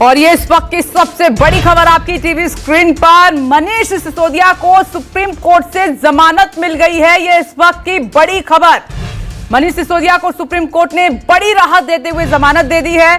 और ये इस वक्त की सबसे बड़ी खबर आपकी टीवी स्क्रीन पर, मनीष सिसोदिया को सुप्रीम कोर्ट से जमानत मिल गई है। ये इस वक्त की बड़ी खबर, मनीष सिसोदिया को सुप्रीम कोर्ट ने बड़ी राहत देते हुए जमानत दे दी है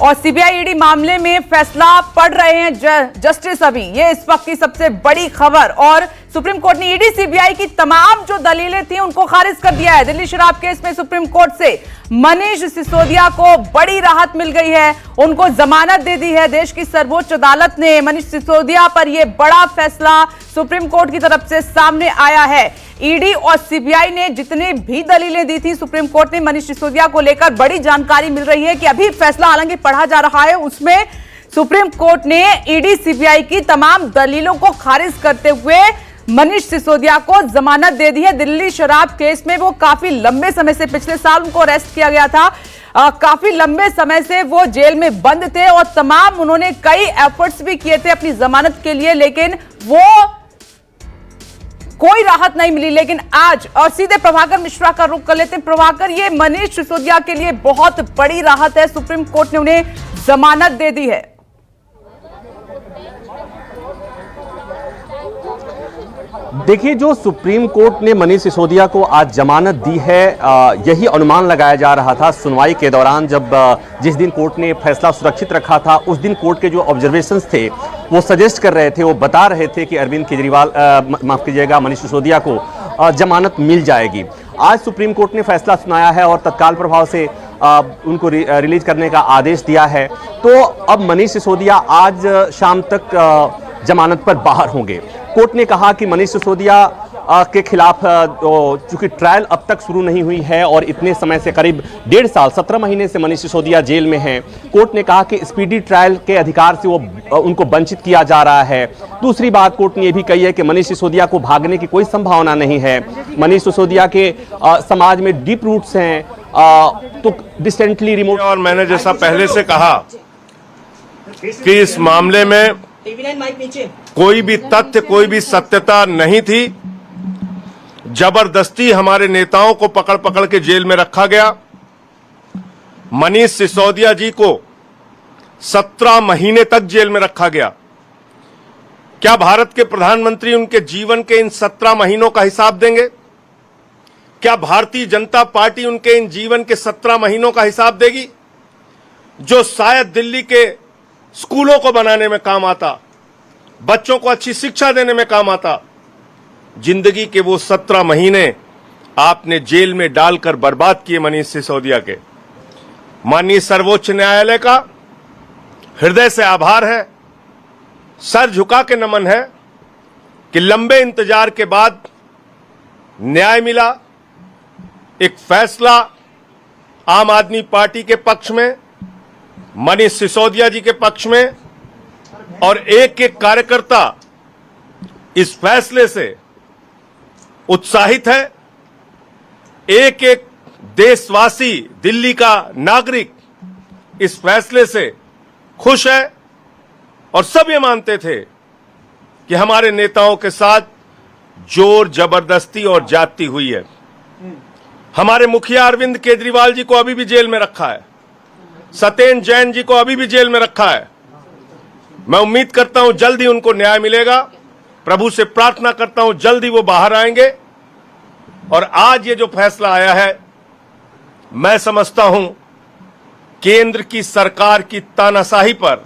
और सीबीआई ईडी मामले में फैसला पढ़ रहे हैं जस्टिस अभी। ये इस वक्त की सबसे बड़ी खबर। और सुप्रीम कोर्ट ने ईडी सीबीआई की तमाम जो दलीलें थी उनको खारिज कर दिया है। दिल्ली शराब केस में सुप्रीम कोर्ट से मनीष सिसोदिया को बड़ी राहत मिल गई है, उनको जमानत दे दी है। देश की सर्वोच्च अदालत ने मनीष सिसोदिया पर यह बड़ा फैसला सुप्रीम कोर्ट की तरफ से सामने आया है। ईडी और सीबीआई ने जितनी भी दलीलें दी थी सुप्रीम कोर्ट ने मनीष सिसोदिया को लेकर, बड़ी जानकारी मिल रही है कि अभी फैसला हालांकि पढ़ा जा रहा है, उसमें सुप्रीम कोर्ट ने ईडी सीबीआई की तमाम दलीलों को खारिज करते हुए मनीष सिसोदिया को जमानत दे दी है। दिल्ली शराब केस में वो काफी लंबे समय से, पिछले साल उनको अरेस्ट किया गया था, काफी लंबे समय से वो जेल में बंद थे और तमाम उन्होंने कई एफर्ट्स भी किए थे अपनी जमानत के लिए, लेकिन वो कोई राहत नहीं मिली। लेकिन आज, और सीधे प्रभाकर मिश्रा का रुख कर लेते हैं। प्रभाकर, ये मनीष सिसोदिया के लिए बहुत बड़ी राहत है, सुप्रीम कोर्ट ने उन्हें जमानत दे दी है। देखिए, जो सुप्रीम कोर्ट ने मनीष सिसोदिया को आज जमानत दी है, यही अनुमान लगाया जा रहा था सुनवाई के दौरान। जब जिस दिन कोर्ट ने फैसला सुरक्षित रखा था, उस दिन कोर्ट के जो ऑब्जर्वेशंस थे वो सजेस्ट कर रहे थे, वो बता रहे थे कि अरविंद केजरीवाल, माफ कीजिएगा, मनीष सिसोदिया को जमानत मिल जाएगी। आज सुप्रीम कोर्ट ने फैसला सुनाया है और तत्काल प्रभाव से उनको रिलीज करने का आदेश दिया है। तो अब मनीष सिसोदिया आज शाम तक जमानत पर बाहर होंगे। कोर्ट ने कहा कि मनीष सिसोदिया के खिलाफ चूंकि ट्रायल अब तक शुरू नहीं हुई है और इतने समय से, करीब 1.5 साल 17 महीने से मनीष सिसोदिया जेल में हैं, कोर्ट ने कहा कि स्पीडी ट्रायल के अधिकार से वो उनको वंचित किया जा रहा है। दूसरी बात कोर्ट ने यह भी कही है कि मनीष सिसोदिया को भागने की कोई संभावना नहीं है। मनीष सिसोदिया के समाज में डीप रूट्स हैं, तो डिस्टेंटली रिमोट। और मैंने जैसा पहले से कहा कि इस मामले में कोई भी तथ्य, कोई भी सत्यता नहीं थी। जबरदस्ती हमारे नेताओं को पकड़ पकड़ के जेल में रखा गया। मनीष सिसोदिया जी को 17 महीने तक जेल में रखा गया। क्या भारत के प्रधानमंत्री उनके जीवन के इन 17 महीनों का हिसाब देंगे? क्या भारतीय जनता पार्टी उनके इन जीवन के 17 महीनों का हिसाब देगी, जो शायद दिल्ली के स्कूलों को बनाने में काम आता, बच्चों को अच्छी शिक्षा देने में काम आता? जिंदगी के वो 17 महीने आपने जेल में डालकर बर्बाद किए मनीष सिसोदिया के। माननीय सर्वोच्च न्यायालय का हृदय से आभार है, सर झुका के नमन है कि लंबे इंतजार के बाद न्याय मिला। एक फैसला आम आदमी पार्टी के पक्ष में, मनीष सिसोदिया जी के पक्ष में, और एक एक कार्यकर्ता इस फैसले से उत्साहित है। एक एक देशवासी, दिल्ली का नागरिक इस फैसले से खुश है और सब ये मानते थे कि हमारे नेताओं के साथ जोर जबरदस्ती और जाति हुई है। हमारे मुखिया अरविंद केजरीवाल जी को अभी भी जेल में रखा है, सत्येंद्र जैन जी को अभी भी जेल में रखा है। मैं उम्मीद करता हूं जल्द ही उनको न्याय मिलेगा। प्रभु से प्रार्थना करता हूं जल्द ही वो बाहर आएंगे। और आज ये जो फैसला आया है, मैं समझता हूं केंद्र की सरकार की तानाशाही पर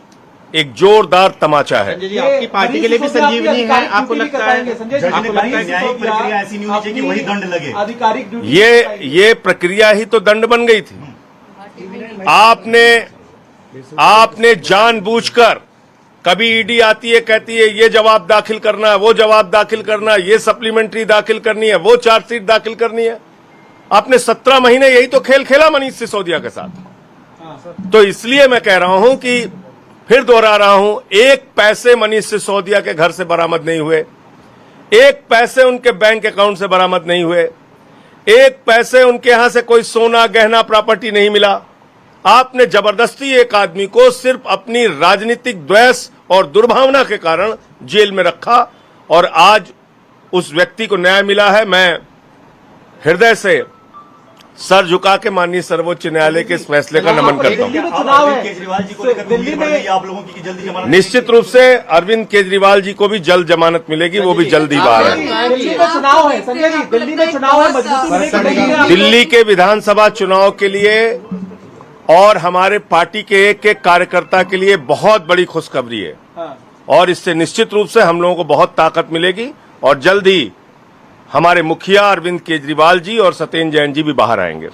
एक जोरदार तमाचा है। संजय जी, आपकी पार्टी के लिए भी संजीवनी है। आपको लगता है न्यायिक प्रक्रिया ऐसी नहीं होनी चाहिए कि वही दंड लगे? आधिकारिक ये प्रक्रिया ही तो दंड बन गई थी। आपने जानबूझकर, कभी ईडी आती है, कहती है ये जवाब दाखिल करना है, वो जवाब दाखिल करना है, ये सप्लीमेंट्री दाखिल करनी है, वो चार्जशीट दाखिल करनी है। आपने 17 महीने यही तो खेल खेला मनीष सिसोदिया के साथ। तो इसलिए मैं कह रहा हूं कि, फिर दोहरा रहा हूं, एक पैसे मनीष सिसोदिया के घर से बरामद नहीं हुए, एक पैसे उनके बैंक अकाउंट से बरामद नहीं हुए, एक पैसे उनके यहां से कोई सोना गहना प्रॉपर्टी नहीं मिला। आपने जबरदस्ती एक आदमी को सिर्फ अपनी राजनीतिक द्वेष और दुर्भावना के कारण जेल में रखा और आज उस व्यक्ति को न्याय मिला है। मैं हृदय से सर झुका के माननीय सर्वोच्च न्यायालय के इस फैसले का नमन करता हूं। अरविंद केजरीवाल जी को लेकर उम्मीद बढ़ रही है आप लोगों की जल्दी जमानत? निश्चित रूप से अरविंद केजरीवाल जी को भी जल्द जमानत मिलेगी, वो भी जल्द ही बाहर है। दिल्ली में चुनाव है संजय जी, दिल्ली में चुनाव है, मजबूती मिलेगी। दिल्ली के विधानसभा चुनाव के लिए और हमारे पार्टी के एक एक कार्यकर्ता के लिए बहुत बड़ी खुशखबरी है और इससे निश्चित रूप से हम लोगों को बहुत ताकत मिलेगी और जल्द ही हमारे मुखिया अरविंद केजरीवाल जी और सत्येंद्र जैन जी भी बाहर आएंगे।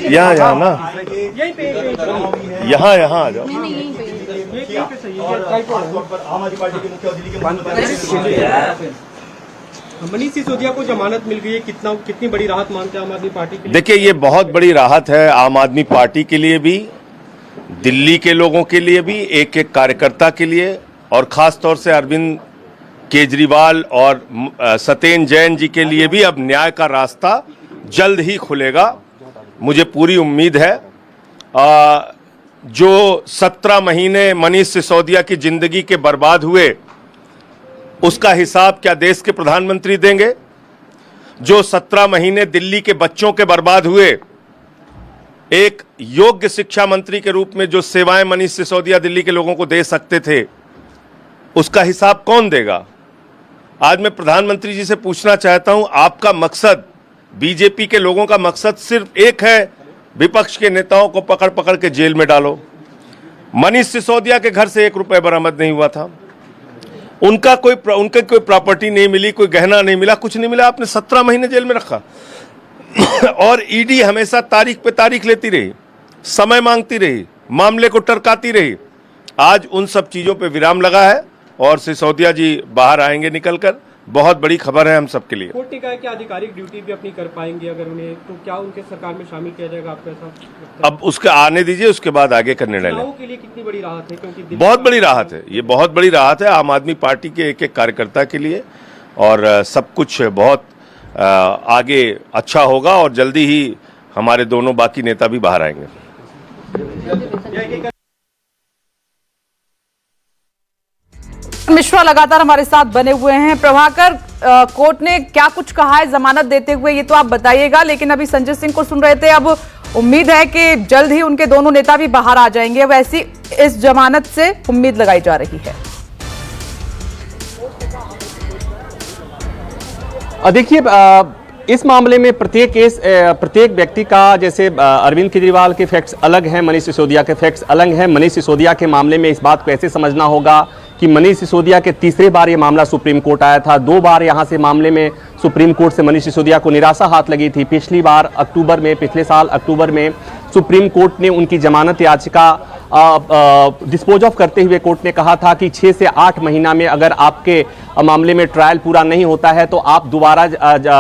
यहाँ ना, यहाँ आ जाओ। आम आदमी पार्टी के मुखिया दिल्ली के मनीष सिसोदिया को जमानत मिल गई है, कितनी बड़ी राहत मानते हैं आम आदमी पार्टी के लिए? देखिए, ये बहुत बड़ी राहत है आम आदमी पार्टी के लिए भी, दिल्ली के लोगों के लिए भी, एक एक कार्यकर्ता के लिए और खास तौर से अरविंद केजरीवाल और सत्येंद्र जैन जी के लिए भी अब न्याय का रास्ता जल्द ही खुलेगा। मुझे पूरी उम्मीद है जो 17 महीने मनीष सिसोदिया की जिंदगी के बर्बाद हुए उसका हिसाब क्या देश के प्रधानमंत्री देंगे? जो 17 महीने दिल्ली के बच्चों के बर्बाद हुए, एक योग्य शिक्षा मंत्री के रूप में जो सेवाएं मनीष सिसोदिया दिल्ली के लोगों को दे सकते थे, उसका हिसाब कौन देगा? आज मैं प्रधानमंत्री जी से पूछना चाहता हूं, आपका मकसद, बीजेपी के लोगों का मकसद सिर्फ एक है, विपक्ष के नेताओं को पकड़ पकड़ के जेल में डालो। मनीष सिसोदिया के घर से 1 रुपए बरामद नहीं हुआ था, उनके कोई प्रॉपर्टी नहीं मिली, कोई गहना नहीं मिला, कुछ नहीं मिला, आपने 17 महीने जेल में रखा। और ईडी हमेशा तारीख पे तारीख लेती रही, समय मांगती रही, मामले को टरकाती रही। आज उन सब चीजों पे विराम लगा है और सिसोदिया जी बाहर आएंगे निकलकर। बहुत बड़ी खबर है हम सबके लिए। कोर्ट ने कहा है कि आधिकारिक ड्यूटी भी अपनी कर पाएंगे अगर उन्हें, तो क्या उनके सरकार में शामिल किया जाएगा? आपको ऐसा लगता है? अब उसके आने दीजिए, उसके बाद आगे का निर्णय लें। चुनाव के लिए कितनी बड़ी राहत है? क्योंकि बहुत बड़ी राहत है, ये बहुत बड़ी राहत है आम आदमी पार्टी के एक एक कार्यकर्ता के लिए और सब कुछ बहुत आगे अच्छा होगा और जल्दी ही हमारे दोनों बाकी नेता भी बाहर आएंगे। मिश्रा लगातार हमारे साथ बने हुए हैं। प्रभाकर, कोर्ट ने क्या कुछ कहा है जमानत देते हुए, ये तो आप बताइएगा, लेकिन अभी संजय सिंह को सुन रहे थे। अब उम्मीद है कि जल्द ही उनके दोनों नेता भी बाहर आ जाएंगे, वैसी इस जमानत से उम्मीद लगाई जा रही है। देखिए, इस मामले में प्रत्येक व्यक्ति का, जैसे अरविंद केजरीवाल के फैक्ट्स अलग हैं, मनीष सिसोदिया के फैक्ट्स अलग हैं। मनीष सिसोदिया के मामले में इस बात को ऐसे समझना होगा कि मनीष सिसोदिया के तीसरे बार ये मामला सुप्रीम कोर्ट आया था। 2 बार यहां से मामले में सुप्रीम कोर्ट से मनीष सिसोदिया को निराशा हाथ लगी थी। पिछली बार अक्टूबर में, पिछले साल अक्टूबर में सुप्रीम कोर्ट ने उनकी जमानत याचिका डिस्पोज ऑफ करते हुए कोर्ट ने कहा था कि 6 से 8 महीना में अगर आपके मामले में ट्रायल पूरा नहीं होता है तो आप दोबारा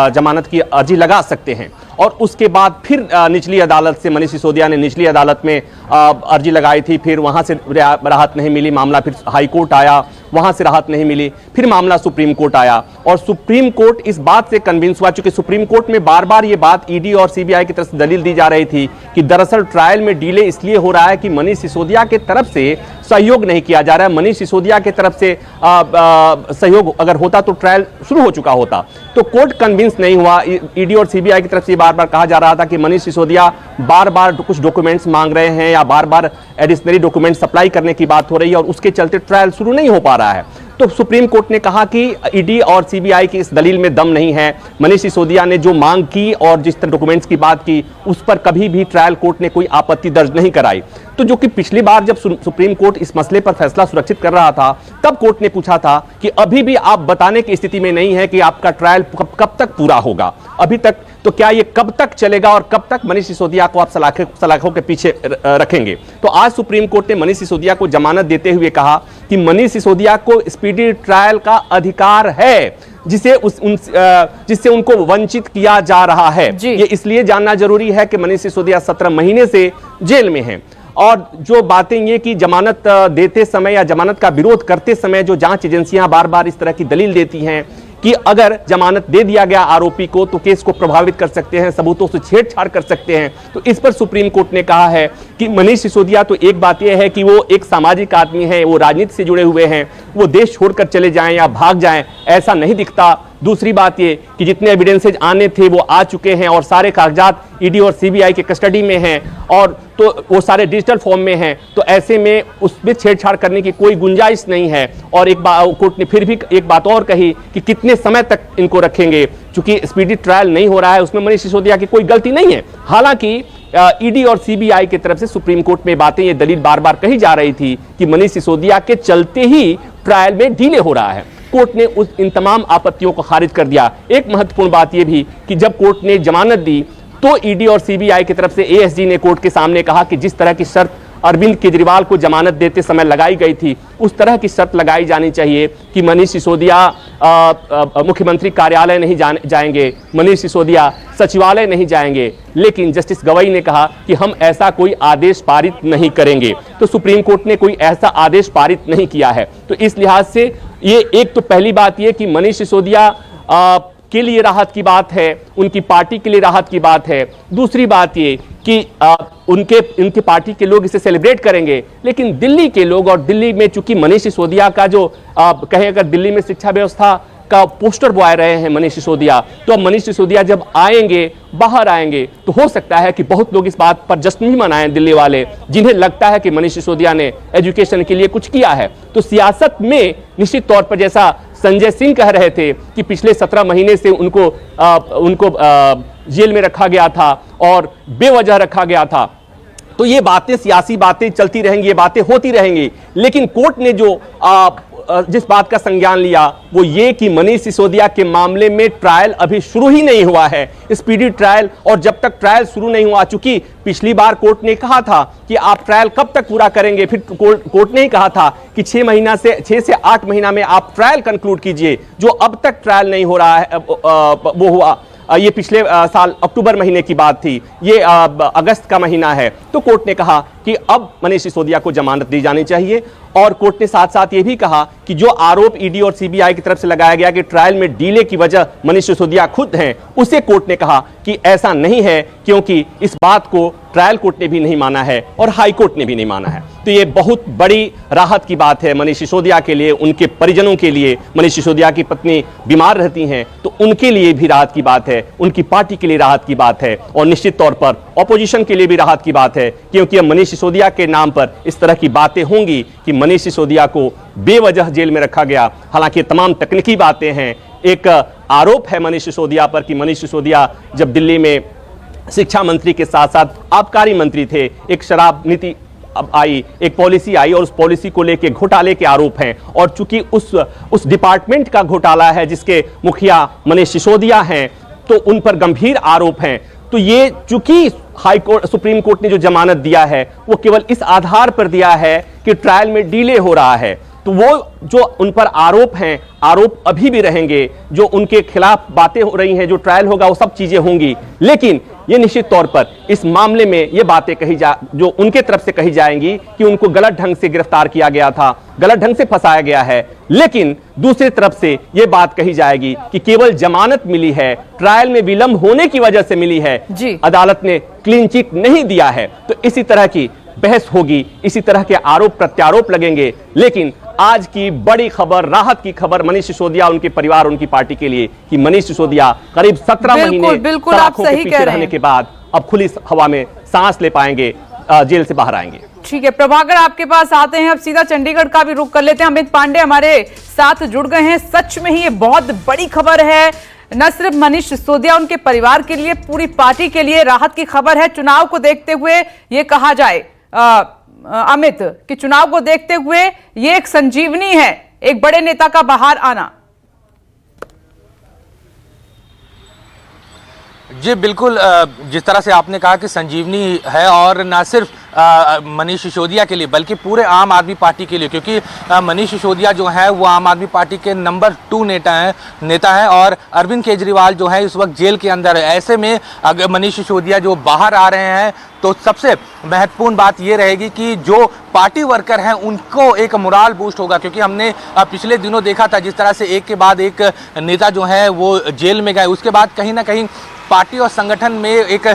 जमानत की अर्जी लगा सकते हैं। और उसके बाद फिर निचली अदालत से मनीष सिसोदिया ने निचली अदालत में अर्जी लगाई थी, फिर वहां से राहत नहीं मिली, मामला फिर हाई कोर्ट आया, वहां से राहत नहीं मिली, फिर मामला सुप्रीम कोर्ट आया और सुप्रीम कोर्ट इस बात से कन्विंस हुआ, चूंकि सुप्रीम कोर्ट में बार बार ये बात ईडी और सीबीआई की तरफ से दलील दी जा रही थी कि दरअसल ट्रायल में डिले इसलिए हो रहा है कि मनीष सिसोदिया के तरफ से सहयोग नहीं किया जा रहा है। मनीष सिसोदिया के तरफ से सहयोग अगर होता तो ट्रायल शुरू हो चुका होता। तो कोर्ट कन्विंस नहीं हुआ। ईडी और सीबीआई की तरफ से बार बार कहा जा रहा था कि मनीष सिसोदिया बार बार कुछ डॉक्यूमेंट्स मांग रहे हैं या बार बार एडिशनरी डॉक्यूमेंट सप्लाई करने की बात हो रही है और उसके चलते ट्रायल शुरू नहीं हो पा रहा है। तो सुप्रीम कोर्ट ने कहा कि ईडी और सीबीआई की इस दलील में दम नहीं है। मनीष सिसोदिया ने जो मांग की और जिस तरह डॉक्यूमेंट्स की बात की उस पर कभी भी ट्रायल कोर्ट ने कोई आपत्ति दर्ज नहीं कराई। तो जो कि पिछली बार जब सुप्रीम कोर्ट इस मसले पर फैसला सुरक्षित कर रहा था तब कोर्ट ने पूछा था कि अभी भी आप बताने की स्थिति में नहीं है कि आपका ट्रायल कब तक पूरा होगा, अभी तक, तो क्या ये कब तक चलेगा और कब तक मनीष सिसोदिया को आप सलाखों के पीछे रखेंगे। तो आज सुप्रीम कोर्ट ने मनीष सिसोदिया को जमानत देते हुए कहा कि मनीष सिसोदिया को स्पीडी ट्रायल का अधिकार है जिससे उनको वंचित किया जा रहा है। ये इसलिए जानना जरूरी है कि मनीष सिसोदिया 17 महीने से जेल में हैं। और जो बातें ये कि जमानत देते समय या जमानत का विरोध करते समय जो जांच एजेंसियां बार बार इस तरह की दलील देती हैं कि अगर जमानत दे दिया गया आरोपी को तो केस को प्रभावित कर सकते हैं, सबूतों से छेड़छाड़ कर सकते हैं, तो इस पर सुप्रीम कोर्ट ने कहा है कि मनीष सिसोदिया तो एक बात यह है कि वो एक सामाजिक आदमी है, वो राजनीति से जुड़े हुए हैं, वो देश छोड़कर चले जाएं या भाग जाएं ऐसा नहीं दिखता। दूसरी बात ये कि जितने एविडेंसेज आने थे वो आ चुके हैं और सारे कागजात ईडी और सीबीआई के कस्टडी में हैं और तो वो सारे डिजिटल फॉर्म में हैं, तो ऐसे में उसमें छेड़छाड़ करने की कोई गुंजाइश नहीं है। और एक बात कोर्ट ने फिर भी एक बात और कही कि कितने समय तक इनको रखेंगे, चूंकि स्पीडी ट्रायल नहीं हो रहा है, उसमें मनीष सिसोदिया की कोई गलती नहीं है। हालांकि ईडी और सीबीआई की तरफ से सुप्रीम कोर्ट में बातें, ये दलील बार बार कही जा रही थी कि मनीष सिसोदिया के चलते ही ट्रायल में डिले हो रहा है। कोर्ट ने इन तमाम आपत्तियों को खारिज कर दिया। एक महत्वपूर्ण बात यह भी कि जब कोर्ट ने जमानत दी तो ईडी और सीबीआई की तरफ से एएसजी ने कोर्ट के सामने कहा कि जिस तरह की शर्त अरविंद केजरीवाल को जमानत देते समय लगाई गई थी, उस तरह की शर्त लगाई जानी चाहिए कि मनीष सिसोदिया मुख्यमंत्री कार्यालय नहीं जाएंगे, मनीष सिसोदिया सचिवालय नहीं जाएंगे। लेकिन जस्टिस गवई ने कहा कि हम ऐसा कोई आदेश पारित नहीं करेंगे। तो सुप्रीम कोर्ट ने कोई ऐसा आदेश पारित नहीं किया है। तो इस लिहाज से ये एक तो पहली बात ये कि मनीष सिसोदिया के लिए राहत की बात है, उनकी पार्टी के लिए राहत की बात है। दूसरी बात ये कि उनके पार्टी के लोग इसे सेलिब्रेट करेंगे, लेकिन दिल्ली के लोग, और दिल्ली में चूंकि मनीष सिसोदिया का जो कहें अगर दिल्ली में शिक्षा व्यवस्था का पोस्टर बॉय रहे हैं मनीष सिसोदिया, तो अब मनीष सिसोदिया जब आएंगे, बाहर आएंगे, तो हो सकता है कि बहुत लोग इस बात पर जश्न भी मनाएं, दिल्ली वाले, जिन्हें लगता है कि मनीष सिसोदिया ने एजुकेशन के लिए कुछ किया है। तो सियासत में निश्चित तौर पर, जैसा संजय सिंह कह रहे थे कि पिछले 17 महीने से उनको जेल में रखा गया था और बेवजह रखा गया था, तो ये बातें, सियासी बातें चलती रहेंगी, ये बातें होती रहेंगी। लेकिन कोर्ट ने जो जिस बात का संज्ञान लिया वो ये कि मनीष सिसोदिया के मामले में ट्रायल अभी शुरू ही नहीं हुआ है, स्पीडी ट्रायल, और जब तक ट्रायल शुरू नहीं हुआ, चूंकि पिछली बार कोर्ट ने कहा था कि आप ट्रायल कब तक पूरा करेंगे, फिर कोर्ट ने ही कहा था कि 6 से 8 महीना में आप ट्रायल कंक्लूड कीजिए। जो अब तक ट्रायल नहीं हो रहा है वो हुआ, ये पिछले साल अक्टूबर महीने की बात थी, ये अगस्त का महीना है। तो कोर्ट ने कहा कि अब मनीष सिसोदिया को जमानत दी जानी चाहिए। और कोर्ट ने साथ साथ ये भी कहा कि जो आरोप ईडी और सीबीआई की तरफ से लगाया गया कि ट्रायल में डिले की वजह मनीष सिसोदिया खुद हैं, उसे कोर्ट ने कहा कि ऐसा नहीं है, क्योंकि इस बात को ट्रायल कोर्ट ने भी नहीं माना है और हाई कोर्ट ने भी नहीं माना है। तो ये बहुत बड़ी राहत की बात है मनीष सिसोदिया के लिए, उनके परिजनों के लिए। मनीष सिसोदिया की पत्नी बीमार रहती हैं, तो उनके लिए भी राहत की बात है, उनकी पार्टी के लिए राहत की बात है, और निश्चित तौर पर ऑपोजिशन के लिए भी राहत की बात है, क्योंकि अब मनीष सिसोदिया के नाम पर इस तरह की बातें होंगी कि मनीष सिसोदिया को बेवजह जेल में रखा गया। हालांकि तमाम तकनीकी बातें हैं। एक आरोप है मनीष सिसोदिया पर कि मनीष सिसोदिया जब दिल्ली में शिक्षा मंत्री के साथ साथ आबकारी मंत्री थे, एक शराब नीति आई, एक पॉलिसी आई, और उस पॉलिसी को लेके घोटाले के आरोप हैं। और चूंकि उस डिपार्टमेंट का घोटाला है जिसके मुखिया मनीष सिसोदिया हैं, तो उन पर गंभीर आरोप हैं। तो ये चूंकि हाई कोर्ट, सुप्रीम कोर्ट ने जो जमानत दिया है वो केवल इस आधार पर दिया है कि ट्रायल में डिले हो रहा है, तो वो जो उन पर आरोप हैं, आरोप अभी भी रहेंगे। जो उनके खिलाफ बातें हो रही हैं, जो ट्रायल होगा वो सब चीजें होंगी। लेकिन ये निश्चित तौर पर इस मामले में ये बातें जो उनके तरफ से कही जाएंगी कि उनको गलत ढंग से गिरफ्तार किया गया था, गलत ढंग से फंसाया गया है। लेकिन दूसरी तरफ से ये बात कही जाएगी कि केवल जमानत मिली है, ट्रायल में विलंब होने की वजह से मिली है, अदालत ने क्लीन चिट नहीं दिया है। तो इसी तरह की बहस होगी, इसी तरह के आरोप प्रत्यारोप लगेंगे। लेकिन आज की बड़ी खबर, राहत की खबर मनीष सिसोदिया, उनके परिवार, उनकी पार्टी के लिए कि मनीष सिसोदिया करीब 17 महीने सलाखों के पीछे रहने के बाद अब खुली हवा में सांस ले पाएंगे, जेल से बाहर आएंगे। ठीक है प्रभाकर, आपके पास आते हैं। अब सीधा चंडीगढ़ का भी रुख कर लेते हैं। अमित पांडे हमारे साथ जुड़ गए हैं। सच में ही ये बहुत बड़ी खबर है, न सिर्फ मनीष सिसोदिया, उनके परिवार के लिए, पूरी पार्टी के लिए राहत की खबर है। चुनाव को देखते हुए ये कहा जाए अमित कि चुनाव को देखते हुए ये एक संजीवनी है, एक बड़े नेता का बाहर आना। जी बिल्कुल, जिस तरह से आपने कहा कि संजीवनी है, और ना सिर्फ मनीष सिसोदिया के लिए बल्कि पूरे आम आदमी पार्टी के लिए, क्योंकि मनीष सिसोदिया जो है वो आम आदमी पार्टी के नंबर 2 नेता हैं और अरविंद केजरीवाल जो है इस वक्त जेल के अंदर है। ऐसे में अगर मनीष सिसोदिया जो बाहर आ रहे हैं तो सबसे महत्वपूर्ण बात ये रहेगी कि जो पार्टी वर्कर हैं उनको एक मोराल बूस्ट होगा, क्योंकि हमने पिछले दिनों देखा था जिस तरह से एक के बाद एक नेता जो है वो जेल में गए। उसके बाद कहीं ना कहीं पार्टी और संगठन में एक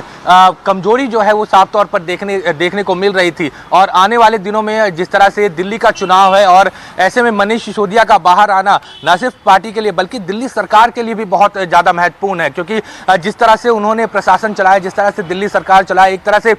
कमजोरी जो है वो साफ तौर पर देखने को मिल रही थी। और आने वाले दिनों में जिस तरह से दिल्ली का चुनाव है और ऐसे में मनीष सिसोदिया का बाहर आना न सिर्फ पार्टी के लिए बल्कि दिल्ली सरकार के लिए भी बहुत ज़्यादा महत्वपूर्ण है, क्योंकि जिस तरह से उन्होंने प्रशासन चलाया, जिस तरह से दिल्ली सरकार चलाया, एक तरह से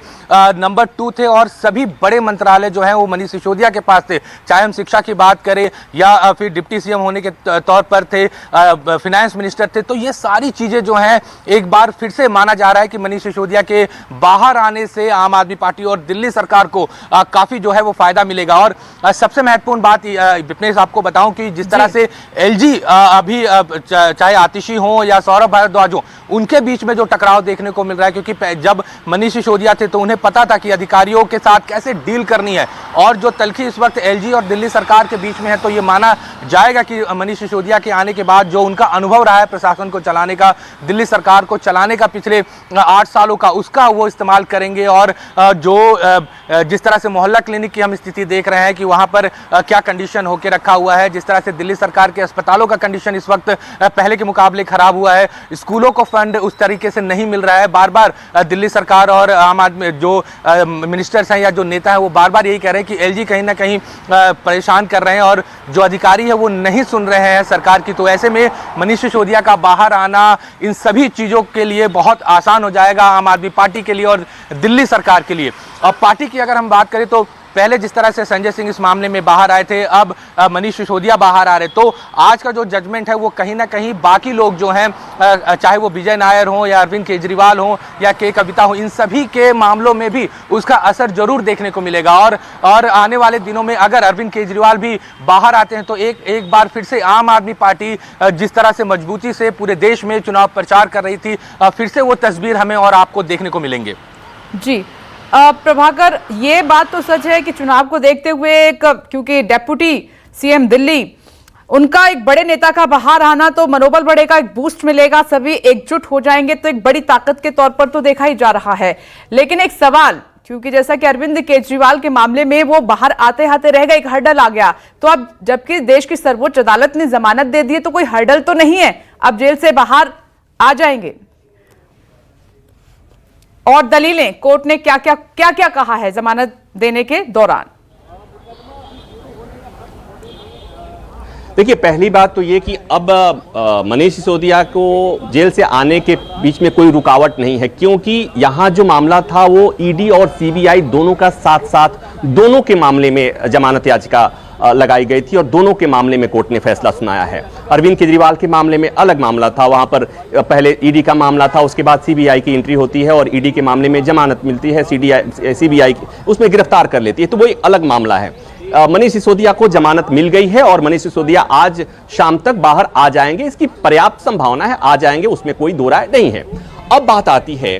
नंबर 2 थे और सभी बड़े मंत्रालय जो हैं वो मनीष सिसोदिया के पास थे। चाहे हम शिक्षा की बात करें या फिर डिप्टी सीएम होने के तौर पर थे, फिनेंस मिनिस्टर थे, तो ये सारी चीज़ें जो हैं एक बार फिर से माना जा रहा है कि मनीष सिसोदिया के बाहर आने से आम आदमी पार्टी और दिल्ली सरकार को काफ़ी जो है वो फायदा मिलेगा। और सबसे महत्वपूर्ण बात विपनेश आपको बताऊं कि जिस तरह से एलजी अभी चाहे आतिशी हो या सौरभ भारद्वाज हो, उनके बीच में जो टकराव देखने को मिल रहा है, क्योंकि जब मनीष सिसोदिया थे तो उन्हें पता था कि अधिकारियों के साथ कैसे डील करनी है, और जो तल्खी इस वक्त एलजी और दिल्ली सरकार के बीच में है, तो ये माना जाएगा कि मनीष सिसोदिया के आने के बाद जो उनका अनुभव रहा है प्रशासन को चलाने का, दिल्ली सरकार को चलाने का पिछले 8 सालों का, उसका वो इस्तेमाल करेंगे। और जो जिस तरह से मोहल्ला क्लिनिक की हम स्थिति देख रहे हैं कि वहाँ पर क्या कंडीशन होकर रखा हुआ है, जिस तरह से दिल्ली सरकार के अस्पतालों का कंडीशन इस वक्त पहले के मुकाबले खराब हुआ है, स्कूलों को फंड उस तरीके से नहीं मिल रहा है। बार बार दिल्ली सरकार और आम आदमी जो मिनिस्टर्स हैं या जो नेता हैं वो बार बार यही कह रहे हैं कि एलजी कहीं ना कहीं परेशान कर रहे हैं और जो अधिकारी है वो नहीं सुन रहे हैं सरकार की। तो ऐसे में मनीष सिसोदिया का बाहर आना इन सभी चीज़ों के लिए बहुत आसान हो जाएगा, आम आदमी पार्टी के लिए और दिल्ली सरकार के लिए। अब पार्टी की अगर हम बात करें तो पहले जिस तरह से संजय सिंह इस मामले में बाहर आए थे, अब मनीष सिसोदिया बाहर आ रहे, तो आज का जो जजमेंट है वो कहीं ना कहीं बाकी लोग जो हैं, चाहे वो विजय नायर हो या अरविंद केजरीवाल हो या के कविता हो, इन सभी के मामलों में भी उसका असर जरूर देखने को मिलेगा। और आने वाले दिनों में अगर अरविंद केजरीवाल भी बाहर आते हैं तो एक बार फिर से आम आदमी पार्टी जिस तरह से मजबूती से पूरे देश में चुनाव प्रचार कर रही थी, फिर से वो तस्वीर हमें और आपको देखने को मिलेंगे। जी प्रभाकर, ये बात तो सच है कि चुनाव को देखते हुए क्योंकि डेप्यूटी सीएम दिल्ली, उनका एक बड़े नेता का बाहर आना तो मनोबल बढ़ेगा, एक बूस्ट मिलेगा, सभी एकजुट हो जाएंगे, तो एक बड़ी ताकत के तौर पर तो देखा ही जा रहा है। लेकिन एक सवाल, क्योंकि जैसा कि अरविंद केजरीवाल के मामले में वो बाहर आते आते रह गए, एक हर्डल आ गया, तो अब जबकि देश की सर्वोच्च अदालत ने जमानत दे दी है तो कोई हर्डल तो नहीं है, अब जेल से बाहर आ जाएंगे। और दलीलें कोर्ट ने क्या क्या कहा है जमानत देने के दौरान? देखिए, पहली बात तो ये कि अब मनीष सिसोदिया को जेल से आने के बीच में कोई रुकावट नहीं है, क्योंकि यहाँ जो मामला था वो ईडी और सीबीआई दोनों का साथ साथ दोनों के मामले में जमानत याचिका लगाई गई थी और दोनों के मामले में कोर्ट ने फैसला सुनाया है। अरविंद केजरीवाल के मामले में अलग मामला था, वहां पर पहले ईडी का मामला था, उसके बाद सीबीआई की एंट्री होती है और ईडी के मामले में जमानत मिलती है, सीबीआई उसमें गिरफ्तार कर लेती है, तो वो एक अलग मामला है। मनीष सिसोदिया को जमानत मिल गई है और मनीष सिसोदिया आज शाम तक बाहर आ जाएंगे, इसकी पर्याप्त संभावना है, आ जाएंगे, उसमें कोई दो राय नहीं है। अब बात आती है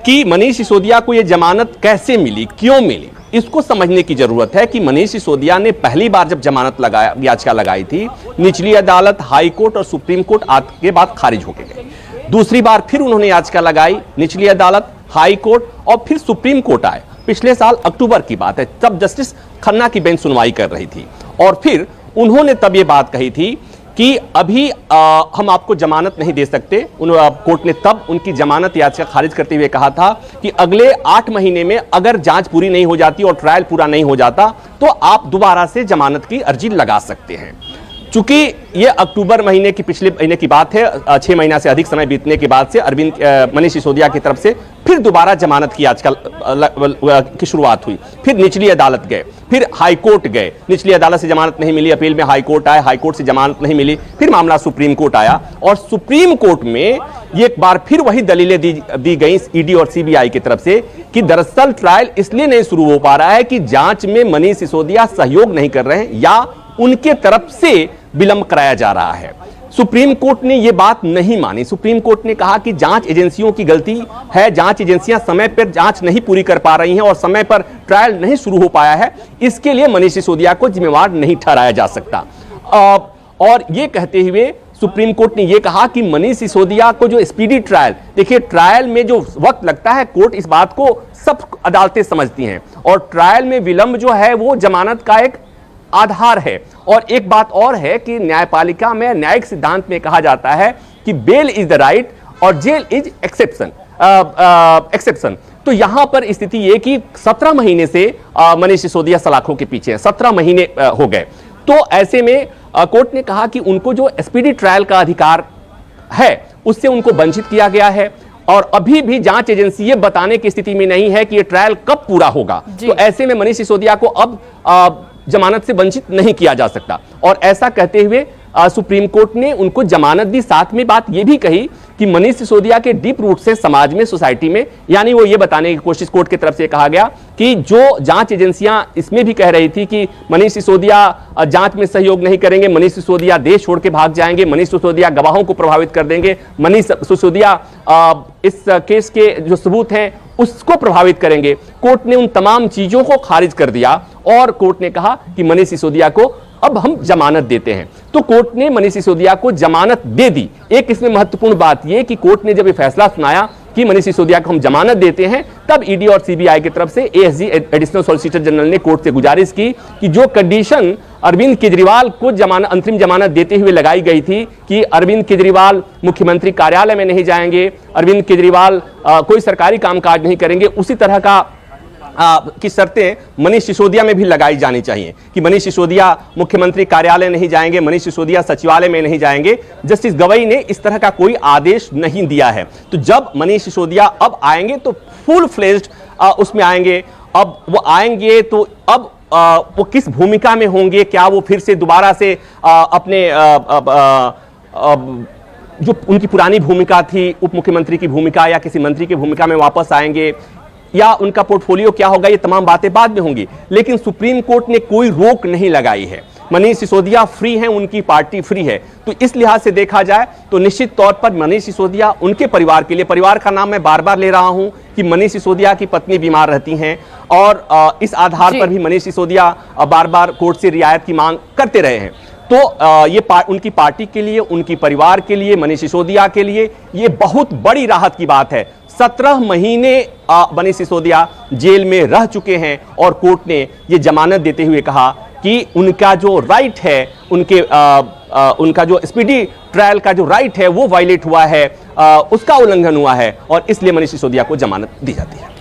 कि मनीष सिसोदिया को यह जमानत कैसे मिली, क्यों मिली, इसको समझने की जरूरत है कि मनीष सिसोदिया ने पहली बार जब जमानत याचिका लगाई थी, निचली अदालत, हाई कोर्ट और सुप्रीम कोर्ट के बाद खारिज हो गए। दूसरी बार फिर उन्होंने याचिका लगाई, निचली अदालत, हाई कोर्ट और फिर सुप्रीम कोर्ट आए। पिछले साल अक्टूबर की बात है, तब जस्टिस खन्ना की बेंच सुनवाई कर रही थी और फिर उन्होंने तब ये बात कही थी कि अभी हम आपको जमानत नहीं दे सकते। कोर्ट ने तब उनकी जमानत याचिका खारिज करते हुए कहा था कि अगले 8 महीने में अगर जांच पूरी नहीं हो जाती और ट्रायल पूरा नहीं हो जाता तो आप दोबारा से जमानत की अर्जी लगा सकते हैं। चूंकि ये अक्टूबर महीने की पिछले महीने की बात है, 6 महीना से अधिक समय बीतने के बाद से मनीष सिसोदिया की तरफ से फिर दोबारा जमानत की याचिका की शुरुआत हुई। फिर निचली अदालत गए, फिर हाई कोर्ट गए, निचली अदालत से जमानत नहीं मिली, अपील में हाई कोर्ट आए, हाई कोर्ट से जमानत नहीं मिली, फिर मामला सुप्रीम कोर्ट आया और सुप्रीम कोर्ट में एक बार फिर वही दलीलें दी गई ईडी और सीबीआई की तरफ से कि दरअसल ट्रायल इसलिए नहीं शुरू हो पा रहा है कि जांच में मनीष सिसोदिया सहयोग नहीं कर रहे हैं या उनके तरफ से विलंब कराया जा रहा है। सुप्रीम कोर्ट ने यह बात नहीं मानी। सुप्रीम कोर्ट ने कहा कि जांच एजेंसियों की गलती है, जांच एजेंसियां समय पर जांच नहीं पूरी कर पा रही हैं और समय पर ट्रायल नहीं शुरू हो पाया है, इसके लिए मनीष सिसोदिया को जिम्मेवार नहीं ठहराया जा सकता। और यह कहते हुए सुप्रीम कोर्ट ने यह कहा कि मनीष सिसोदिया को जो स्पीडी ट्रायल, देखिए ट्रायल में जो वक्त लगता है, कोर्ट इस बात को सब अदालतें समझती हैं और ट्रायल में विलंब जो है वो जमानत का एक आधार है। और एक बात और है कि न्यायपालिका में न्यायिक सिद्धांत में कहा जाता है कि बेल इज द राइट और जेल इज एक्सेप्शन एक्सेप्शन। तो यहां पर स्थिति यह कि 17 महीने से मनीष सिसोदिया सलाखों के पीछे हैं, 17 महीने हो गए। तो ऐसे में कोर्ट ने कहा कि उनको जो स्पीडी ट्रायल का अधिकार है उससे उनको वंचित किया गया है, और अभी भी जांच एजेंसी ये बताने की स्थिति में नहीं है कि ये ट्रायल कब पूरा होगा। तो ऐसे में मनीष सिसोदिया को अब जमानत से वंचित नहीं किया जा सकता, और ऐसा कहते हुए सुप्रीम कोर्ट ने उनको जमानत दी। साथ में बात यह भी कही कि मनीष सिसोदिया के डीप रूट से समाज में, सोसाइटी में, यानी वो ये बताने की कोशिश कोर्ट की तरफ से कहा गया कि जो जांच एजेंसियां इसमें भी कह रही थी कि मनीष सिसोदिया जांच में सहयोग नहीं करेंगे, मनीष सिसोदिया देश छोड़ के भाग जाएंगे, मनीष सिसोदिया गवाहों को प्रभावित कर देंगे, मनीष सिसोदिया इस केस के जो सबूत हैं उसको प्रभावित करेंगे। कोर्ट ने उन तमाम चीजों को खारिज कर दिया और कोर्ट ने कहा कि मनीष सिसोदिया को अब हम जमानत देते हैं। तो कोर्ट ने मनीष सिसोदिया को जमानत दे दी। एक इसमें महत्वपूर्ण बात यह कि कोर्ट ने जब यह फैसला सुनाया कि मनीष सिसोदिया को हम जमानत देते हैं, तब ईडी और सीबीआई की तरफ से एएसजी एडिशनल सॉलिसिटर जनरल ने कोर्ट से गुजारिश की कि जो कंडीशन अरविंद केजरीवाल को अंतरिम जमानत देते हुए लगाई गई थी कि अरविंद केजरीवाल मुख्यमंत्री कार्यालय में नहीं जाएंगे, अरविंद केजरीवाल कोई सरकारी कामकाज नहीं करेंगे, उसी तरह का की शर्तें मनीष सिसोदिया में भी लगाई जानी चाहिए कि मनीष सिसोदिया मुख्यमंत्री कार्यालय नहीं जाएंगे, मनीष सिसोदिया सचिवालय में नहीं जाएंगे। जस्टिस गवई ने इस तरह का कोई आदेश नहीं दिया है। तो जब मनीष सिसोदिया अब आएंगे तो फुल फ्लेज्ड उसमें आएंगे। अब वो आएंगे तो अब वो किस भूमिका में होंगे, क्या वो फिर से दोबारा से अपने जो उनकी पुरानी भूमिका थी, उप मुख्यमंत्री की भूमिका या किसी मंत्री की भूमिका में वापस आएंगे, या उनका पोर्टफोलियो क्या होगा, ये तमाम बातें बाद में होंगी। लेकिन सुप्रीम कोर्ट ने कोई रोक नहीं लगाई है। मनीष सिसोदिया फ्री हैं, उनकी पार्टी फ्री है। तो इस लिहाज से देखा जाए तो निश्चित तौर पर मनीष सिसोदिया उनके परिवार के लिए, परिवार का नाम मैं बार बार ले रहा हूं कि मनीष सिसोदिया की पत्नी बीमार रहती हैं, और इस आधार पर भी मनीष सिसोदिया बार बार कोर्ट से रियायत की मांग करते रहे हैं। तो ये उनकी पार्टी के लिए, उनकी परिवार के लिए, मनीष सिसोदिया के लिए ये बहुत बड़ी राहत की बात है। 17 महीने मनीष सिसोदिया जेल में रह चुके हैं और कोर्ट ने ये जमानत देते हुए कहा कि उनका जो राइट है, उनका जो स्पीडी ट्रायल का जो राइट है वो वायलेट हुआ है, उसका उल्लंघन हुआ है, और इसलिए मनीष सिसोदिया को जमानत दी जाती है।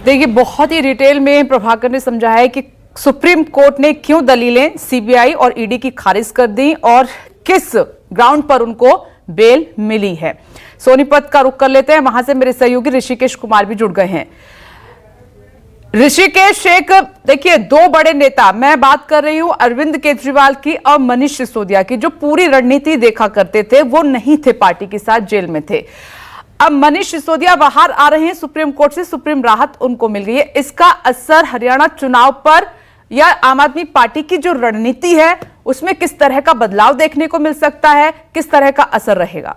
देखिए, बहुत ही डिटेल में प्रभाकर ने समझाया है कि सुप्रीम कोर्ट ने क्यों दलीलें सीबीआई और ईडी की खारिज कर दी और किस ग्राउंड पर उनको बेल मिली है। सोनीपत का रुख कर लेते हैं, वहां से मेरे सहयोगी ऋषिकेश कुमार भी जुड़ गए हैं। ऋषिकेश, एक देखिए, दो बड़े नेता, मैं बात कर रही हूं अरविंद केजरीवाल की और मनीष सिसोदिया की, जो पूरी रणनीति देखा करते थे, वो नहीं थे पार्टी के साथ, जेल में थे। अब मनीष सिसोदिया बाहर आ रहे हैं सुप्रीम कोर्ट से, सुप्रीम राहत उनको मिल गई है। इसका असर हरियाणा चुनाव पर या आम आदमी पार्टी की जो रणनीति है उसमें किस तरह का बदलाव देखने को मिल सकता है, किस तरह का असर रहेगा?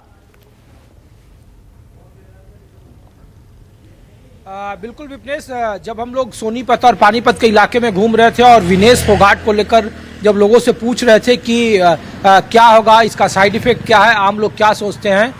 बिल्कुल विपनेश, जब हम लोग सोनीपत और पानीपत के इलाके में घूम रहे थे और विनेश फोगाट को लेकर जब लोगों से पूछ रहे थे कि क्या होगा, इसका साइड इफेक्ट क्या है, आम लोग क्या सोचते हैं,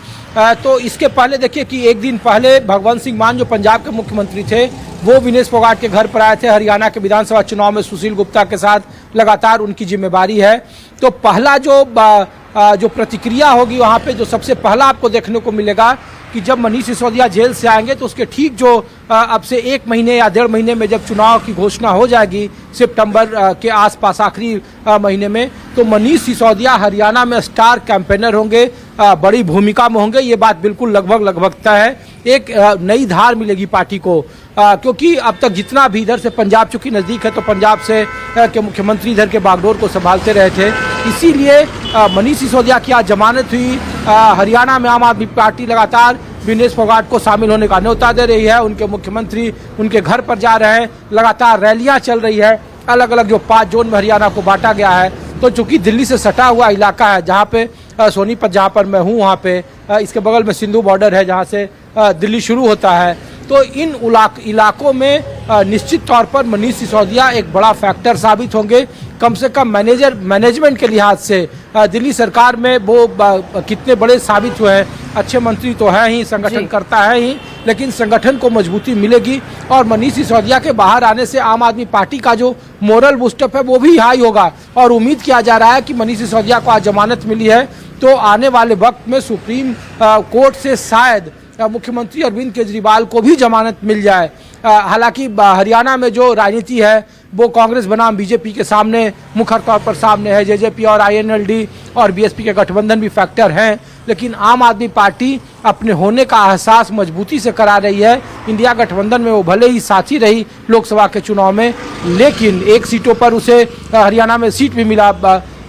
तो इसके पहले देखिए कि एक दिन पहले भगवंत सिंह मान जो पंजाब के मुख्यमंत्री थे, वो विनेश फोगाट के घर पर आए थे। हरियाणा के विधानसभा चुनाव में सुशील गुप्ता के साथ लगातार उनकी जिम्मेदारी है। तो पहला जो प्रतिक्रिया होगी वहाँ पे, जो सबसे पहला आपको देखने को मिलेगा कि जब मनीष सिसोदिया जेल से आएंगे तो उसके ठीक जो अब से 1 महीने या 1.5 महीने में जब चुनाव की घोषणा हो जाएगी, सितंबर के आसपास आखिरी महीने में, तो मनीष सिसोदिया हरियाणा में स्टार कैंपेनर होंगे, बड़ी भूमिका में होंगे। ये बात बिल्कुल लगभग तय है। एक नई धार मिलेगी पार्टी को, क्योंकि अब तक जितना भी इधर से पंजाब चूंकि नज़दीक है, तो पंजाब से के मुख्यमंत्री इधर के बागडोर को संभालते रहे थे, इसीलिए मनीष सिसोदिया की आज जमानत हुई। हरियाणा में आम आदमी पार्टी लगातार विनेश फोगाट को शामिल होने का न्योता दे रही है। उनके मुख्यमंत्री उनके घर पर जा रहे हैं, लगातार रैलियां चल रही है। अलग अलग जो 5 जोन में हरियाणा को बांटा गया है, तो चूंकि दिल्ली से सटा हुआ इलाका है, जहाँ पे सोनीपत जहाँ पर मैं हूँ, वहाँ पे इसके बगल में सिंधु बॉर्डर है जहाँ से दिल्ली शुरू होता है, तो इन इलाकों में निश्चित तौर पर मनीष सिसोदिया एक बड़ा फैक्टर साबित होंगे। कम से कम मैनेजमेंट के लिहाज से दिल्ली सरकार में वो कितने बड़े साबित हुए हैं। अच्छे मंत्री तो हैं ही, संगठन करता है ही, लेकिन संगठन को मजबूती मिलेगी और मनीष सिसोदिया के बाहर आने से आम आदमी पार्टी का जो मोरल बूस्टअप है वो भी हाई होगा। और उम्मीद किया जा रहा है कि मनीष सिसोदिया को आज जमानत मिली है तो आने वाले वक्त में सुप्रीम कोर्ट से शायद मुख्यमंत्री अरविंद केजरीवाल को भी जमानत मिल जाए। हालांकि हरियाणा में जो राजनीति है वो कांग्रेस बनाम बीजेपी के सामने मुखर तौर पर सामने है। जेजेपी और आईएनएलडी और बीएसपी के गठबंधन भी फैक्टर हैं, लेकिन आम आदमी पार्टी अपने होने का एहसास मजबूती से करा रही है। इंडिया गठबंधन में वो भले ही साथी रही लोकसभा के चुनाव में, लेकिन एक सीटों पर उसे हरियाणा में सीट भी मिला,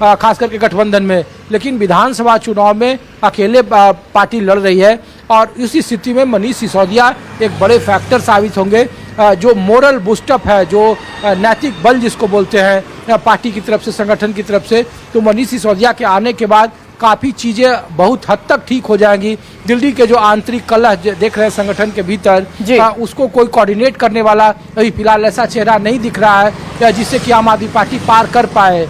खास करके गठबंधन में, लेकिन विधानसभा चुनाव में अकेले पार्टी लड़ रही है। और इसी स्थिति में मनीष सिसोदिया एक बड़े फैक्टर साबित होंगे। जो मोरल बूस्टअप है, जो नैतिक बल जिसको बोलते हैं पार्टी की तरफ से, संगठन की तरफ से, तो मनीष सिसोदिया के आने के बाद काफ़ी चीज़ें बहुत हद तक ठीक हो जाएंगी। दिल्ली के जो आंतरिक कलह देख रहे हैं संगठन के भीतर, उसको कोई कोऑर्डिनेट करने वाला अभी फिलहाल ऐसा चेहरा नहीं दिख रहा है जिससे कि आम आदमी पार्टी पार कर पाए।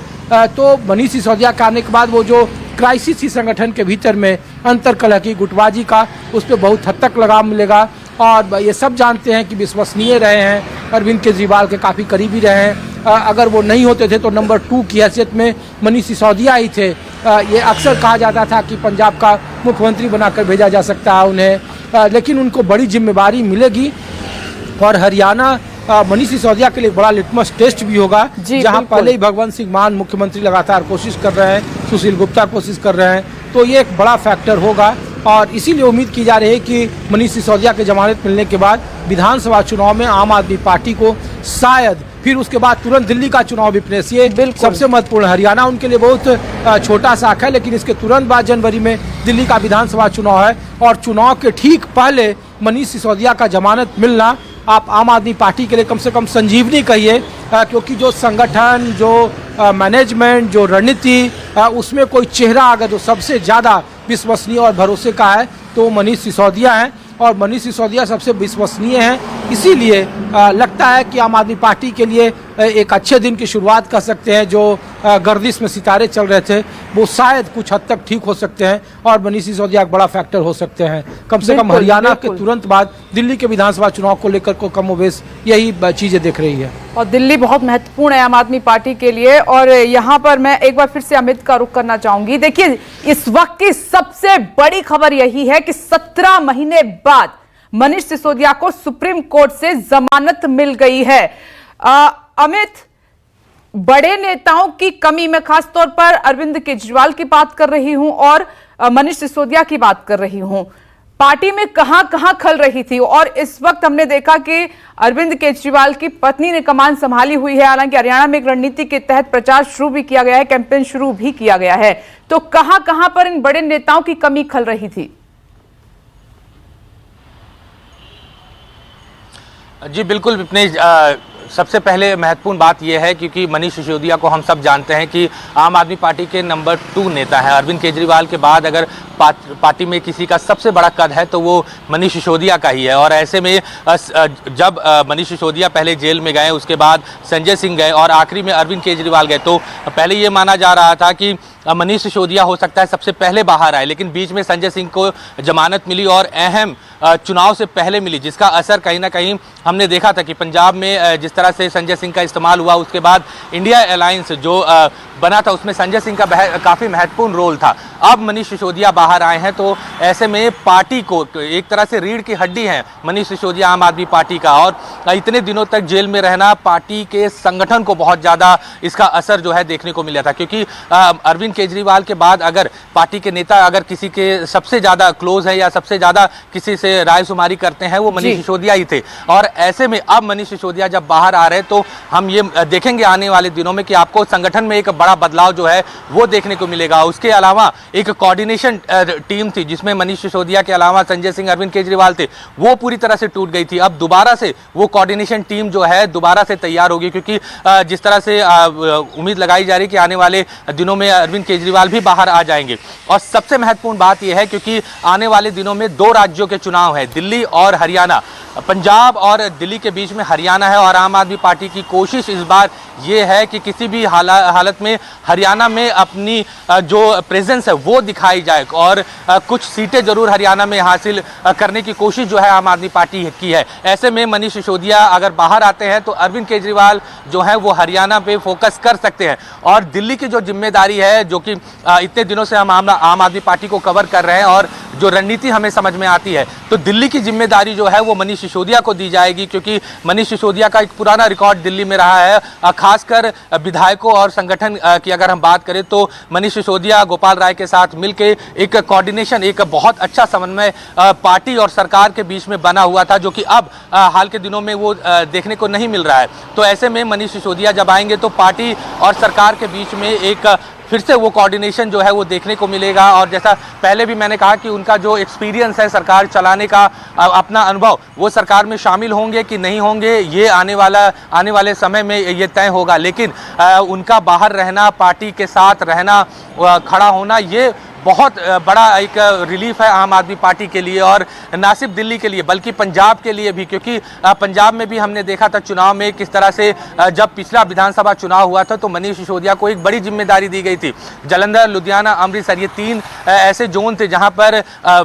तो मनीष सिसोदिया के आने के बाद वो जो क्राइसिस ही संगठन के भीतर में अंतर कलह की, गुटबाजी का, उस पर बहुत हद तक लगाम मिलेगा। और ये सब जानते हैं कि विश्वसनीय रहे हैं, अरविंद केजरीवाल के काफ़ी करीबी रहे हैं। अगर वो नहीं होते थे तो नंबर 2 की हैसियत में मनीष सिसोदिया ही थे। ये अक्सर कहा जाता था कि पंजाब का मुख्यमंत्री बनाकर भेजा जा सकता है उन्हें, लेकिन उनको बड़ी जिम्मेदारी मिलेगी। और हरियाणा मनीष सिसोदिया के लिए बड़ा लिटमस टेस्ट भी होगा, जहां पहले ही भगवंत सिंह मान मुख्यमंत्री लगातार कोशिश कर रहे हैं, सुशील गुप्ता कोशिश कर रहे हैं, तो ये एक बड़ा फैक्टर होगा। और इसीलिए उम्मीद की जा रही है कि मनीष सिसोदिया के जमानत मिलने के बाद विधानसभा चुनाव में आम आदमी पार्टी को शायद फिर उसके बाद तुरंत दिल्ली का चुनाव विपनेस, ये सबसे महत्वपूर्ण। हरियाणा उनके लिए बहुत छोटा साख है, लेकिन इसके तुरंत बाद जनवरी में दिल्ली का विधानसभा चुनाव है। और चुनाव के ठीक पहले मनीष सिसोदिया का जमानत मिलना आप आम आदमी पार्टी के लिए कम से कम संजीवनी कहिए, क्योंकि जो संगठन, जो मैनेजमेंट, जो रणनीति, उसमें कोई चेहरा अगर जो सबसे ज़्यादा विश्वसनीय और भरोसे का है तो मनीष सिसोदिया हैं। और मनीष सिसोदिया सबसे विश्वसनीय हैं, इसीलिए लगता है कि आम आदमी पार्टी के लिए एक अच्छे दिन की शुरुआत कर सकते हैं। जो गर्दिश में सितारे चल रहे थे वो शायद कुछ हद तक ठीक हो सकते हैं और मनीष सिसोदिया एक बड़ा फैक्टर हो सकते हैं। कम से कम हरियाणा के तुरंत बाद दिल्ली के विधानसभा चुनाव को लेकर को कमोबेश यही चीजें दिख रही है। और दिल्ली बहुत महत्वपूर्ण है आम आदमी पार्टी के लिए। और यहाँ पर मैं एक बार फिर से अमित का रुख करना चाहूंगी। देखिए, इस वक्त की सबसे बड़ी खबर यही है कि 17 महीने बाद मनीष सिसोदिया को सुप्रीम कोर्ट से जमानत मिल गई है। अमित, बड़े नेताओं की कमी, मैं खास तौर पर अरविंद केजरीवाल की बात कर रही हूं और मनीष सिसोदिया की बात कर रही हूं, पार्टी में कहां कहां खल रही थी। और इस वक्त हमने देखा कि अरविंद केजरीवाल की पत्नी ने कमान संभाली हुई है। हालांकि हरियाणा में एक रणनीति के तहत प्रचार शुरू भी किया गया है, कैंपेन शुरू भी किया गया है, तो कहां कहां पर इन बड़े नेताओं की कमी खल रही थी? जी बिल्कुल विपनेश, सबसे पहले महत्वपूर्ण बात यह है क्योंकि मनीष सिसोदिया को हम सब जानते हैं कि आम आदमी पार्टी के नंबर 2 नेता है। अरविंद केजरीवाल के बाद अगर पार्टी में किसी का सबसे बड़ा कद है तो वो मनीष सिसोदिया का ही है। और ऐसे में जब मनीष सिसोदिया पहले जेल में गए, उसके बाद संजय सिंह गए और आखिरी में अरविंद केजरीवाल गए, तो पहले ये माना जा रहा था कि मनीष सिसोदिया हो सकता है सबसे पहले बाहर आए, लेकिन बीच में संजय सिंह को जमानत मिली और अहम चुनाव से पहले मिली, जिसका असर कहीं ना कहीं हमने देखा था कि पंजाब में जिस तरह से संजय सिंह का इस्तेमाल हुआ, उसके बाद इंडिया अलायंस जो बना था उसमें संजय सिंह का काफ़ी महत्वपूर्ण रोल था। अब मनीष सिसोदिया बाहर आए हैं तो ऐसे में पार्टी को एक तरह से रीढ़ की हड्डी है मनीष सिसोदिया आम आदमी पार्टी का। और इतने दिनों तक जेल में रहना पार्टी के संगठन को बहुत ज़्यादा इसका असर जो है देखने को मिला था, क्योंकि अरविंद केजरीवाल के बाद अगर पार्टी के नेता अगर किसी के सबसे ज़्यादा क्लोज है या सबसे ज़्यादा किसी से रायशुमारी करते हैं वो मनीष सिसोदिया ही थे। और ऐसे में अब मनीष सिसोदिया जब बाहर आ रहे हैं तो हम ये देखेंगे आने वाले दिनों में कि आपको संगठन में एक बड़ा बदलाव जो है वो देखने को मिलेगा। उसके अलावा एक कोऑर्डिनेशन टीम थी जिसमें मनीष सिसोदिया के अलावा संजय सिंह, अरविंद केजरीवाल थे, वो पूरी तरह से टूट गई थी। अब दोबारा से वो कोऑर्डिनेशन टीम जो है दोबारा से तैयार होगी, क्योंकि जिस तरह से उम्मीद लगाई जा रही है कि आने वाले दिनों में अरविंद केजरीवाल भी बाहर आ जाएंगे। और सबसे महत्वपूर्ण बात यह है क्योंकि आने वाले दिनों में 2 राज्यों के चुनाव है, दिल्ली और हरियाणा। पंजाब और दिल्ली के बीच में हरियाणा है और आम आदमी पार्टी की कोशिश इस बार ये है कि किसी भी हालत में हरियाणा में अपनी जो प्रेजेंस है वो दिखाई जाए और कुछ सीटें जरूर हरियाणा में हासिल करने की कोशिश जो है आम आदमी पार्टी की है। ऐसे में मनीष सिसोदिया अगर बाहर आते हैं तो अरविंद केजरीवाल जो है वो हरियाणा पे फोकस कर सकते हैं और दिल्ली की जो जिम्मेदारी है, जो कि इतने दिनों से हम आम आदमी पार्टी को कवर कर रहे हैं और जो रणनीति हमें समझ में आती है, तो दिल्ली की जिम्मेदारी जो है वो मनीष सिसोदिया को दी जाएगी, क्योंकि मनीष सिसोदिया का एक पुराना रिकॉर्ड दिल्ली में रहा है। खासकर विधायकों और संगठन की अगर हम बात करें तो मनीष सिसोदिया गोपाल राय के साथ मिलकर एक कोऑर्डिनेशन, एक बहुत अच्छा समन्वय पार्टी और सरकार के बीच में बना हुआ था, जो कि अब हाल के दिनों में वो देखने को नहीं मिल रहा है। तो ऐसे में मनीष सिसोदिया जब आएंगे तो पार्टी और सरकार के बीच में एक फिर से वो कोऑर्डिनेशन जो है वो देखने को मिलेगा। और जैसा पहले भी मैंने कहा कि उनका जो एक्सपीरियंस है सरकार चलाने का, अपना अनुभव, वो सरकार में शामिल होंगे कि नहीं होंगे ये आने वाले समय में ये तय होगा। लेकिन उनका बाहर रहना, पार्टी के साथ रहना, खड़ा होना, ये बहुत बड़ा एक रिलीफ है आम आदमी पार्टी के लिए और ना सिर्फ दिल्ली के लिए बल्कि पंजाब के लिए भी, क्योंकि पंजाब में भी हमने देखा था चुनाव में किस तरह से जब पिछला विधानसभा चुनाव हुआ था तो मनीष सिसोदिया को एक बड़ी जिम्मेदारी दी गई थी। जालंधर, लुधियाना, अमृतसर, ये 3 ऐसे जोन थे जहां पर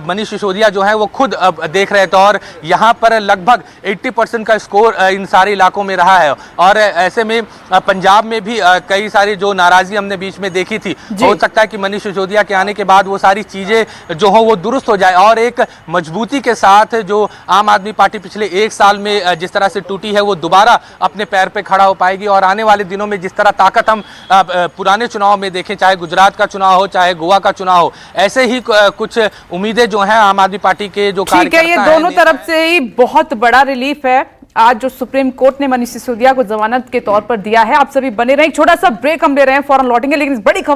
मनीष सिसोदिया जो है वो खुद देख रहे थे और यहाँ पर लगभग 80% का स्कोर इन सारे इलाकों में रहा है। और ऐसे में पंजाब में भी कई सारी जो नाराजगी हमने बीच में देखी थी, हो सकता है कि मनीष सिसोदिया के आने के बाद वो सारी चीजें जो हो वो दुरुस्त हो जाए और एक मजबूती के साथ जो आम आदमी पार्टी पिछले 1 साल में जिस तरह से टूटी है वो दोबारा अपने पैर पे खड़ा हो पाएगी। और आने वाले दिनों में जिस तरह ताकत हम पुराने चुनाव में देखें, चाहे गुजरात का चुनाव हो, चाहे गोवा का चुनाव हो, ऐसे ही कुछ उम्मीदें जो हैं आम आदमी पार्टी के जो ठीक है, ये दोनों तरफ से ही बहुत बड़ा रिलीफ है आज जो सुप्रीम कोर्ट ने मनीष सिसोदिया को जमानत के तौर पर दिया है। आप सभी बने रहें, छोटा सा ब्रेक हम ले रहे हैं, फौरन लौटेंगे, लेकिन इस बड़ी खबर